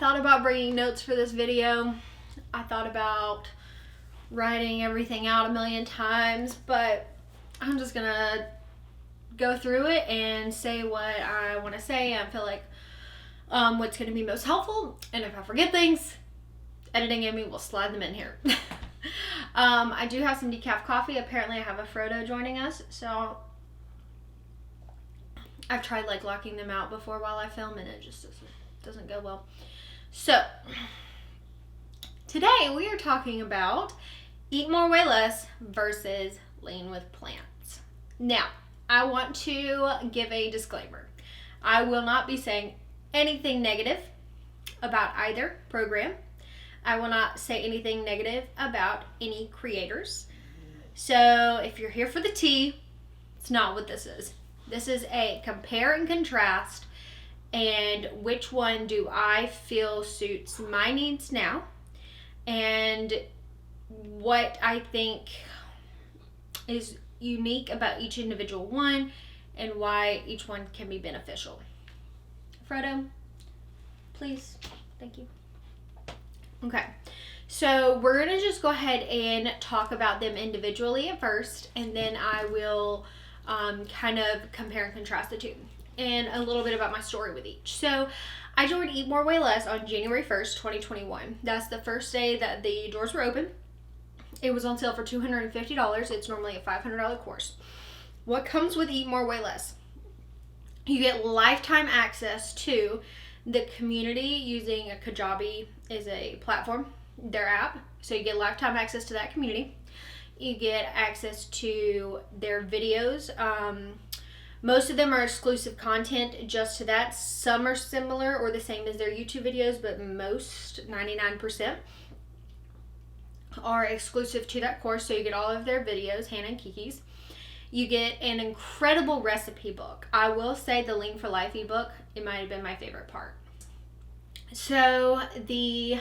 thought about bringing notes for this video. I thought about writing everything out a million times, but I'm just gonna go through it and say what I want to say. I feel like what's going to be most helpful, and if I forget things, editing Amy will slide them in here. I do have some decaf coffee. Apparently I have a Frodo joining us, so I've tried like locking them out before while I film, and it just doesn't go well. So today we are talking about eat more, weigh less versus lean with plants. Now, I want to give a disclaimer. I will not be saying anything negative about either program. I will not say anything negative about any creators. So if you're here for the tea, it's not what this is. This is a compare and contrast, and which one do I feel suits my needs now, and what I think is unique about each individual one, and why each one can be beneficial. Frodo, please. Thank you. Okay, so we're gonna just go ahead and talk about them individually at first, and then I will kind of compare and contrast the two, and a little bit about my story with each. So I joined Eat More, Weigh Less on January 1st, 2021. That's the first day that the doors were open. It was on sale for $250. It's normally a $500 course. What comes with Eat More, Weigh Less? You get lifetime access to the community using a Kajabi is a platform, their app. So you get lifetime access to that community. You get access to their videos. Most of them are exclusive content just to that. Some are similar or the same as their YouTube videos, but most, 99%, are exclusive to that course. So you get all of their videos, Hannah and Kiki's. You get an incredible recipe book. I will say the Lean for Life ebook, it might have been my favorite part. So the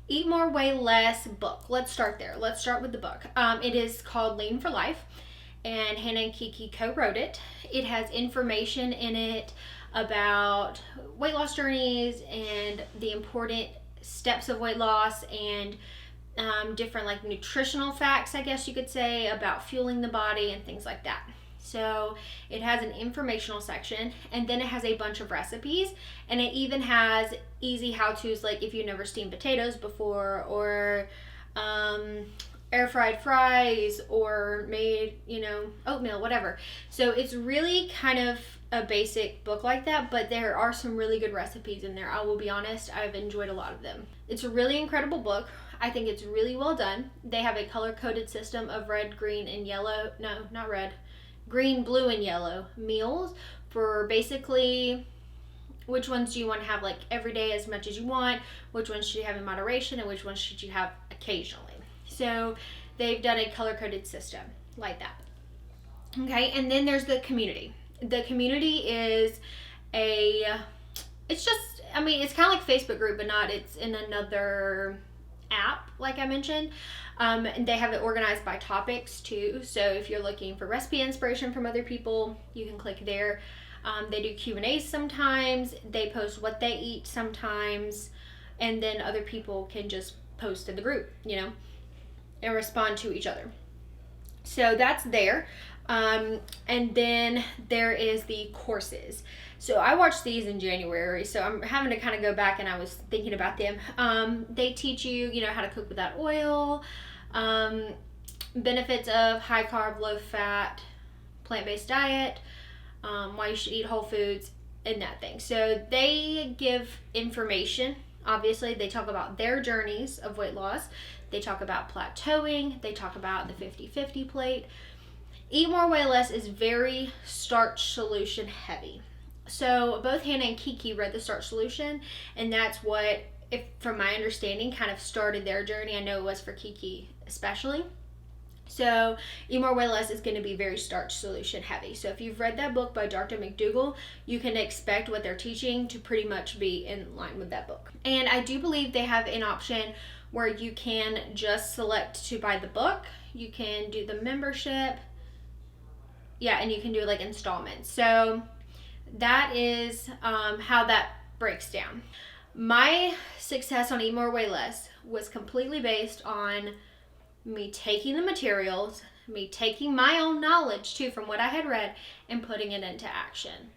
Eat More, Weigh Less book. Let's start there. Let's start with the book. It is called Lean for Life, and Hannah and Kiki co-wrote it. It has information in it about weight loss journeys and the important steps of weight loss, and different like nutritional facts, I guess you could say, about fueling the body and things like that. So it has an informational section, and then it has a bunch of recipes, and it even has easy how-tos, like if you've never steamed potatoes before, or air fried fries, or made, oatmeal, whatever. So it's really kind of a basic book like that, but there are some really good recipes in there. I will be honest, I've enjoyed a lot of them. It's a really incredible book. I think it's really well done. They have a color-coded system of red, green, and yellow. No, not red. Green, blue, and yellow meals for basically which ones do you want to have like every day as much as you want, which ones should you have in moderation, and which ones should you have occasionally. So they've done a color-coded system like that. Okay, and then there's the community. The community is it's kind of like Facebook group, but not. It's in another app, like I mentioned. And they have it organized by topics too. So if you're looking for recipe inspiration from other people, you can click there. They do Q&As sometimes. They post what they eat sometimes, and then other people can just post in the group, and respond to each other. So that's there. And then there is the courses. So I watched these in January, so I'm having to kind of go back, and I was thinking about them. They teach you, how to cook without oil, benefits of high carb, low fat, plant-based diet, why you should eat whole foods, and that thing. So they give information. Obviously, they talk about their journeys of weight loss. They talk about plateauing. They talk about the 50-50 plate. Eat More, Weigh Less is very starch solution heavy. So both Hannah and Kiki read the starch solution, and that's what, from my understanding, kind of started their journey. I know it was for Kiki especially. So Eat More, Weigh Less is going to be very starch solution heavy. So if you've read that book by Dr. McDougall, you can expect what they're teaching to pretty much be in line with that book. And I do believe they have an option where you can just select to buy the book. You can do the membership. Yeah, and you can do like installments. So that is how that breaks down. My success on Eat More, Weigh Less was completely based on me taking the materials, me taking my own knowledge too from what I had read and putting it into action.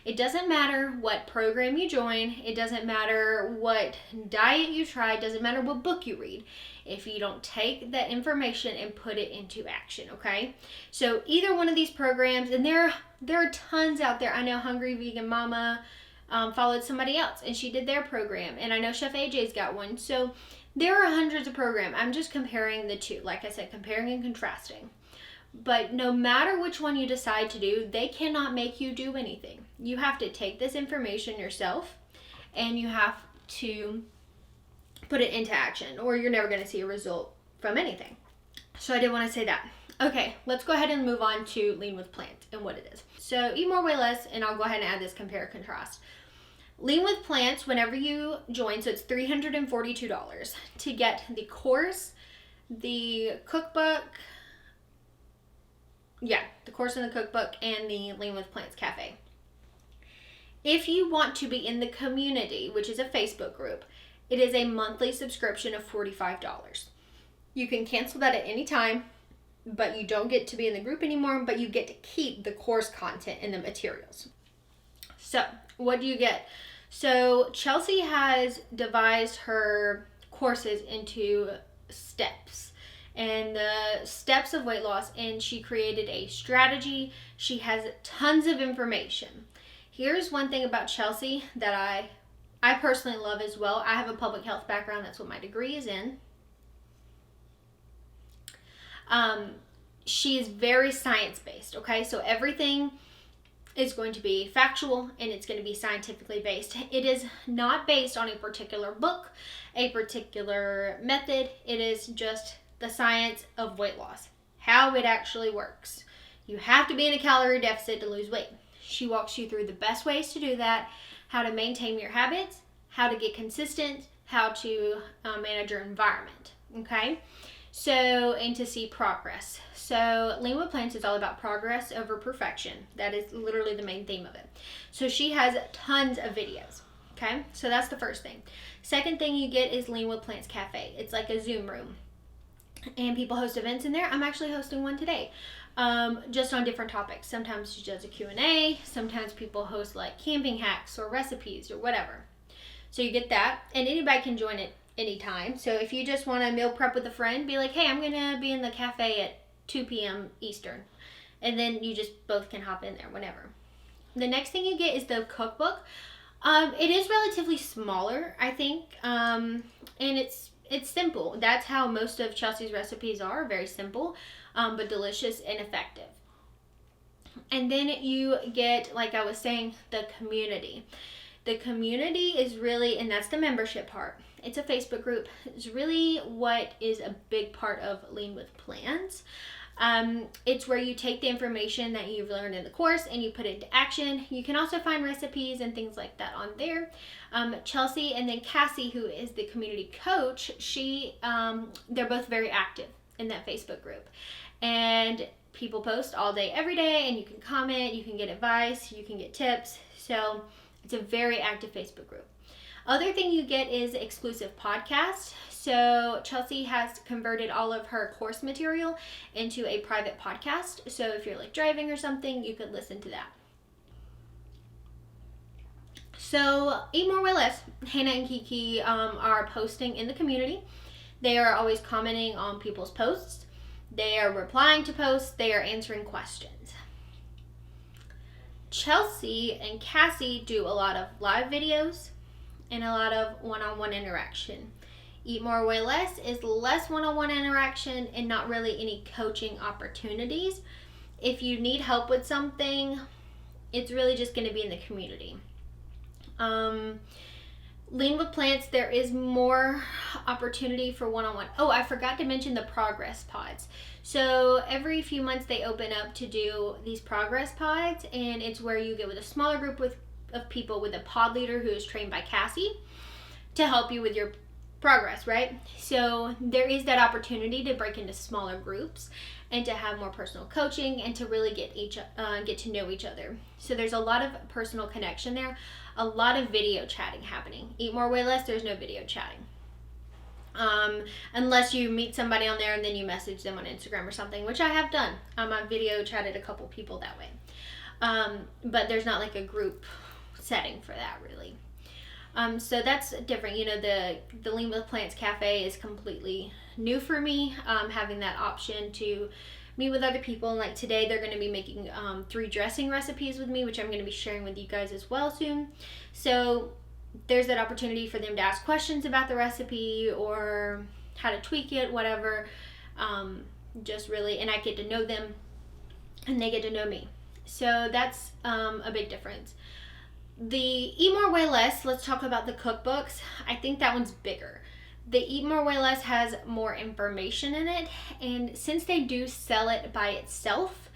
It doesn't matter what program you join, it doesn't matter what diet you try, it doesn't matter what book you read, if you don't take that information and put it into action, okay? So either one of these programs, and there are tons out there. I know Hungry Vegan Mama followed somebody else and she did their program, and I know Chef AJ's got one. So there are hundreds of programs. I'm just comparing the two, like I said, comparing and contrasting. But no matter which one you decide to do, they cannot make you do anything. You have to take this information yourself and you have to put it into action, or you're never going to see a result from anything. So I did want to say that. Okay, let's go ahead and move on to Lean with Plants and what it is. So Eat More, Weigh Less, and I'll go ahead and add this compare contrast. Lean with Plants, whenever you join, so it's $342 to get the course, the cookbook, the course and the cookbook, and the Lean with Plants Cafe. If you want to be in the community, which is a Facebook group, it is a monthly subscription of $45. You can cancel that at any time, but you don't get to be in the group anymore, but you get to keep the course content and the materials. So what do you get? So Chelsea has devised her courses into steps and the steps of weight loss, and she created a strategy. She has tons of information. Here's one thing about Chelsea that I personally love as well. I have a public health background. That's what my degree is in. She is very science-based, okay? So everything is going to be factual and it's going to be scientifically based. It is not based on a particular book, a particular method. It is just the science of weight loss, how it actually works. You have to be in a calorie deficit to lose weight. She walks you through the best ways to do that, how to maintain your habits, how to get consistent, how to manage your environment, okay? So, and to see progress. So Lean with Plants is all about progress over perfection. That is literally the main theme of it. So she has tons of videos, okay? So that's the first thing. Second thing you get is Lean with Plants Cafe. It's like a Zoom room. And people host events in there. I'm actually hosting one today, just on different topics. Sometimes she does a Q&A. Sometimes people host like camping hacks or recipes or whatever. So you get that, and anybody can join it anytime. So if you just want to meal prep with a friend, be like, hey, I'm going to be in the cafe at 2 p.m. Eastern. And then you just both can hop in there whenever. The next thing you get is the cookbook. It is relatively smaller, I think, and it's simple. That's how most of Chelsea's recipes are, very simple, but delicious and effective. And then you get, like I was saying, the community. The community is really, and that's the membership part. It's a Facebook group. It's really what is a big part of Lean with Plants. It's where you take the information that you've learned in the course and you put it into action. You can also find recipes and things like that on there. Chelsea and then Cassie, who is the community coach, they're both very active in that Facebook group. And people post all day, every day, and you can comment, you can get advice, you can get tips. So it's a very active Facebook group. Other thing you get is exclusive podcasts. So Chelsea has converted all of her course material into a private podcast. So if you're like driving or something, you could listen to that. So Eat More, Weigh Less, Hannah and Kiki are posting in the community. They are always commenting on people's posts. They are replying to posts. They are answering questions. Chelsea and Cassie do a lot of live videos and a lot of one-on-one interaction. Eat More, Weigh Less is less one-on-one interaction and not really any coaching opportunities. If you need help with something, it's really just going to be in the community. Lean with Plants, there is more opportunity for one-on-one. Oh, I forgot to mention the progress pods. So every few months they open up to do these progress pods, and it's where you get with a smaller group of people with a pod leader who is trained by Cassie to help you with your progress, right? So there is that opportunity to break into smaller groups and to have more personal coaching and to really get to know each other. So there's a lot of personal connection there, a lot of video chatting happening. Eat More Way Less, there's no video chatting. Unless you meet somebody on there and then you message them on Instagram or something, which I have done. I've video chatted a couple people that way. But there's not like a group setting for that really. So that's different. You know, the Lean with Plants Cafe is completely new for me, having that option to meet with other people. And like today, they're going to be making 3 dressing recipes with me, which I'm going to be sharing with you guys as well soon. So there's that opportunity for them to ask questions about the recipe or how to tweak it, whatever. Just really, and I get to know them and they get to know me. So that's a big difference. The Eat More Way Less, let's talk about the cookbooks. I think that one's bigger. The Eat More Way Less has more information in it, and since they do sell it by itself,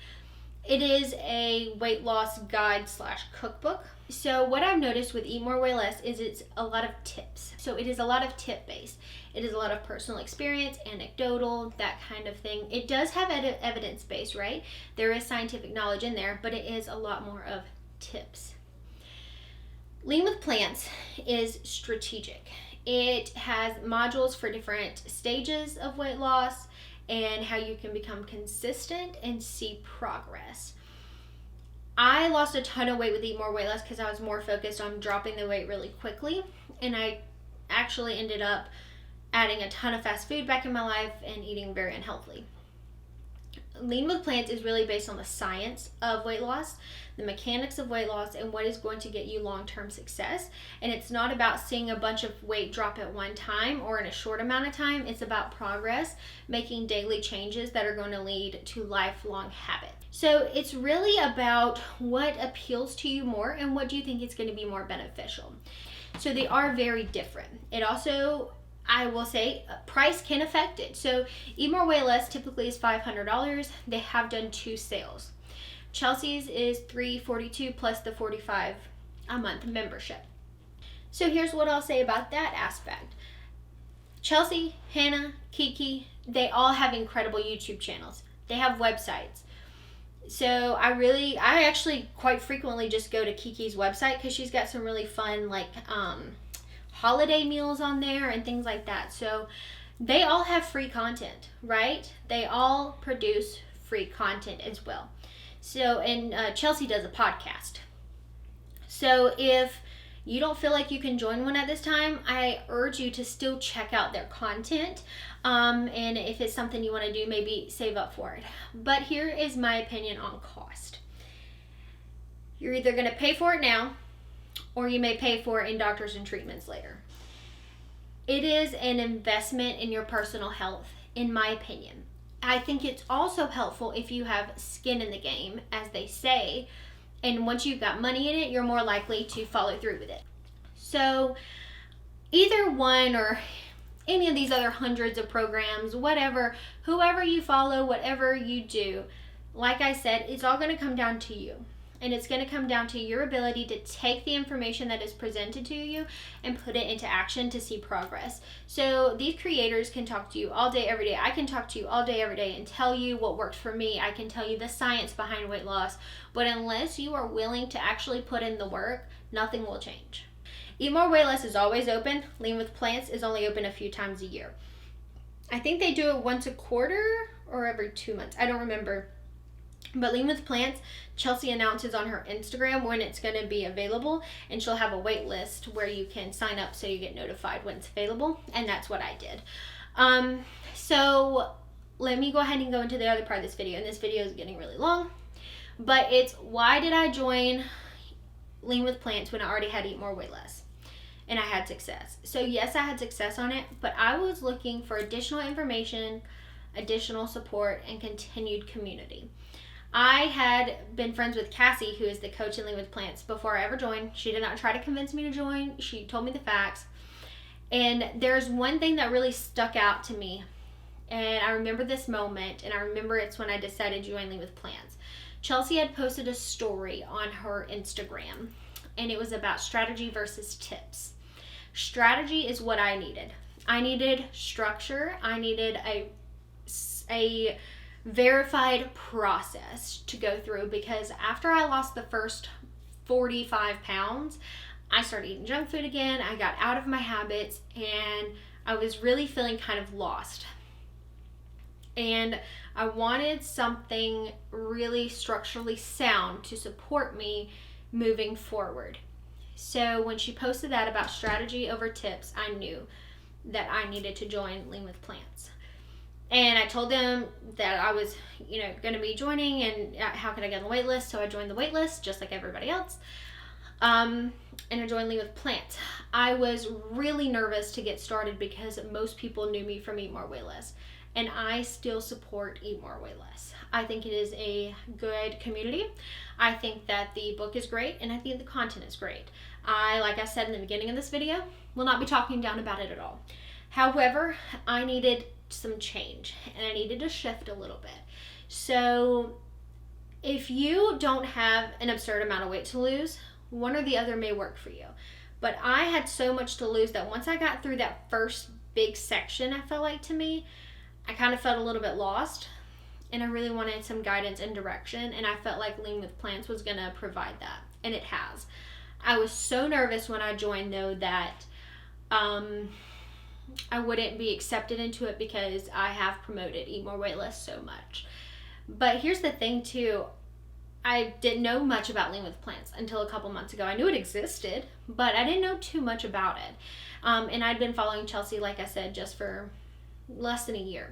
it is a weight loss guide / cookbook. So what I've noticed with Eat More Way Less is it's a lot of tips. So it is a lot of tip based. It is a lot of personal experience, anecdotal, that kind of thing. It does have evidence based, right? There is scientific knowledge in there, but it is a lot more of tips. Lean with Plants is strategic. It has modules for different stages of weight loss and how you can become consistent and see progress. I lost a ton of weight with Eat More Way Less because I was more focused on dropping the weight really quickly, and I actually ended up adding a ton of fast food back in my life and eating very unhealthily. Lean with Plants is really based on the science of weight loss, the mechanics of weight loss, and what is going to get you long-term success. And it's not about seeing a bunch of weight drop at one time or in a short amount of time. It's about progress, making daily changes that are going to lead to lifelong habit. So it's really about what appeals to you more and what do you think is going to be more beneficial. So they are very different. It also, I will say, price can affect it. So Eat More Way Less typically is $500. They have done 2 sales. Chelsea's is $342 plus the $45 a month membership. So here's what I'll say about that aspect. Chelsea, Hannah, Kiki, they all have incredible YouTube channels. They have websites. So I actually quite frequently just go to Kiki's website because she's got some really fun like holiday meals on there and things like that. So they all have free content, right? They all produce free content as well. So, and Chelsea does a podcast. So if you don't feel like you can join one at this time, I urge you to still check out their content. And if it's something you want to do, maybe save up for it. But here is my opinion on cost. You're either going to pay for it now, or you may pay for it in doctors and treatments later. It is an investment in your personal health, in my opinion. I think it's also helpful if you have skin in the game, as they say, and once you've got money in it, you're more likely to follow through with it. So either one or any of these other hundreds of programs, whatever, whoever you follow, whatever you do, like I said, it's all going to come down to you. And it's going to come down to your ability to take the information that is presented to you and put it into action to see progress. So these creators can talk to you all day, every day. I can talk to you all day, every day and tell you what worked for me. I can tell you the science behind weight loss. But unless you are willing to actually put in the work, nothing will change. Eat More Way Less is always open. Lean with Plants is only open a few times a year. I think they do it once a quarter or every 2 months. I don't remember. But Lean with Plants, Chelsea announces on her Instagram when it's going to be available, and she'll have a wait list where you can sign up so you get notified when it's available, and that's what I did. So let me go ahead and go into the other part of this video, and this video is getting really long, but it's why did I join Lean with Plants when I already had Eat More Way Less? And I had success. So yes, I had success on it, but I was looking for additional information, additional support, and continued community. I had been friends with Cassie, who is the coach in Lean with Plants, before I ever joined. She did not try to convince me to join. She told me the facts. And there's one thing that really stuck out to me. And I remember this moment, and I remember it's when I decided to join Lean with Plants. Chelsea had posted a story on her Instagram, and it was about strategy versus tips. Strategy is what I needed. I needed structure. I needed a verified process to go through, because after I lost the first 45 pounds, I started eating junk food again. I got out of my habits and I was really feeling kind of lost. And I wanted something really structurally sound to support me moving forward. So when she posted that about strategy over tips, I knew that I needed to join Lean with Plants. And I told them that I was, going to be joining and how could I get on the wait list. So I joined the wait list just like everybody else. And I joined Lean with Plants. I was really nervous to get started because most people knew me from Eat More, Weigh Less. And I still support Eat More, Weigh Less. I think it is a good community. I think that the book is great, and I think the content is great. Like I said in the beginning of this video, will not be talking down about it at all. However, I needed some change, and I needed to shift a little bit. So if you don't have an absurd amount of weight to lose, one or the other may work for you. But I had so much to lose that once I got through that first big section, I felt like, to me, I kind of felt a little bit lost, and I really wanted some guidance and direction, and I felt like Lean with Plants was going to provide that, and it has. I was so nervous when I joined, though, that I wouldn't be accepted into it because I have promoted Eat More, Weigh Less so much. But here's the thing, too. I didn't know much about Lean with Plants until a couple months ago. I knew it existed, but I didn't know too much about it. And I'd been following Chelsea, like I said, just for less than a year.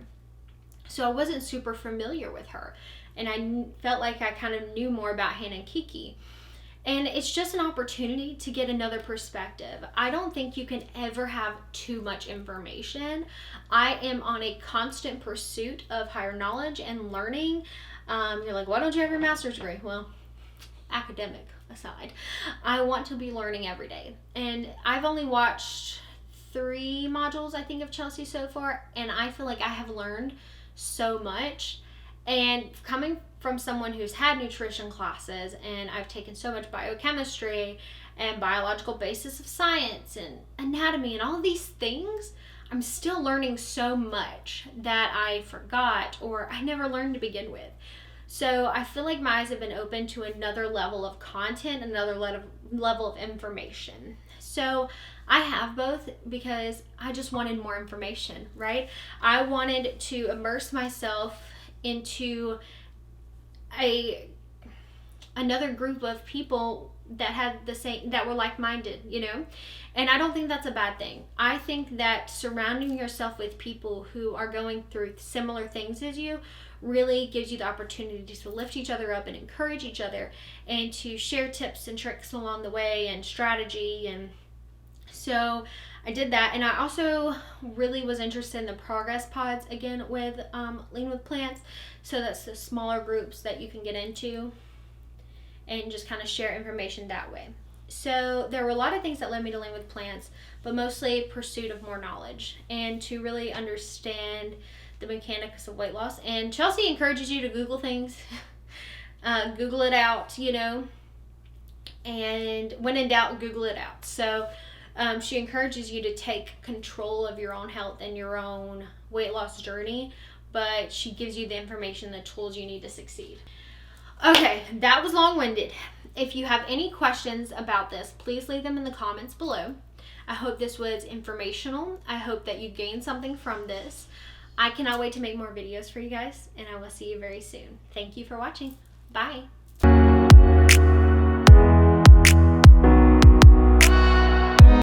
So I wasn't super familiar with her. And I felt like I kind of knew more about Hannah and Kiki. And it's just an opportunity to get another perspective. I don't think you can ever have too much information. I am on a constant pursuit of higher knowledge and learning. You're like, why don't you have your master's degree? Well, academic aside, I want to be learning every day. And I've only watched 3 modules, I think, of Chelsea so far, and I feel like I have learned so much. And coming from someone who's had nutrition classes, and I've taken so much biochemistry and biological basis of science and anatomy and all of these things, I'm still learning so much that I forgot or I never learned to begin with. So I feel like my eyes have been open to another level of content, another level of information. So I have both because I just wanted more information, right? I wanted to immerse myself into another group of people that had the same, that were like-minded, and I don't think that's a bad thing. I think that surrounding yourself with people who are going through similar things as you really gives you the opportunity to lift each other up and encourage each other and to share tips and tricks along the way and strategy. And so I did that, and I also really was interested in the progress pods again with Lean with Plants. So that's the smaller groups that you can get into and just kind of share information that way. So there were a lot of things that led me to Lean with Plants, but mostly pursuit of more knowledge and to really understand the mechanics of weight loss. And Chelsea encourages you to Google things, Google it out, and when in doubt, Google it out. So she encourages you to take control of your own health and your own weight loss journey, but she gives you the information, the tools you need to succeed. Okay, that was long-winded. If you have any questions about this, please leave them in the comments below. I hope this was informational. I hope that you gained something from this. I cannot wait to make more videos for you guys, and I will see you very soon. Thank you for watching. Bye.